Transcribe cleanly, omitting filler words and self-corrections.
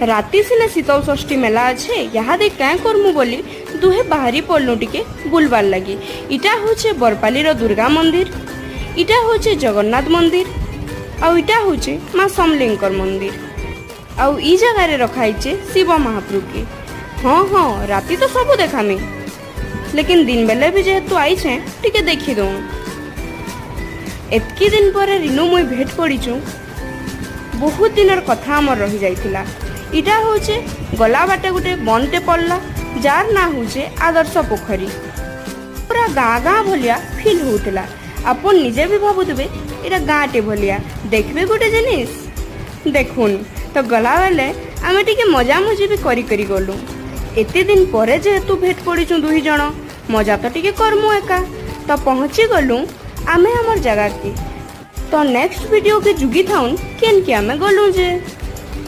राति सिने शीतल षष्ठी मेला अच्छे यहाँ दे क्या करमु बोली दुहे बाहरी पड़लु टिके बुलबार लगी। इटा होचे बरपाली दुर्गा मंदिर, इटा होचे जगन्नाथ मंदिर, आउ इटा होचे माँ समलेंकर मंदिर। आउ ई जगार रखाइचे शिव महाप्रभु के। हाँ हाँ राति तो सब देखामी, लेकिन दिन बेले भी जेहेतु आईछे टिके देखी दऊ। एतकी दिन पर रिनू मुई भेट पड़ीचु। बहुत दिन कथा आमर रही जाइथिला। इटा होचे गला बाटे गुटे बनते पड़ला जार ना होचे आदर्श पोखरी। पूरा गाँ गाँ भलिया फील होउतिला। आपन निजे भी भाबुतबे इटा गाँटे भलिया देखबे गुटे जिनिस। देखुन तो गला बेले आमे टिके मजा मजी भी करी करी गलु। एते दिन परे जेहेतु भेट पड़ीचु दुही जण, मजा तो टिके करमु एका। तो पहुँची गलु आमे हमर जगह के। तो नेक्स्ट वीडियो के जुगी थाउन केन के आमे गलु जे।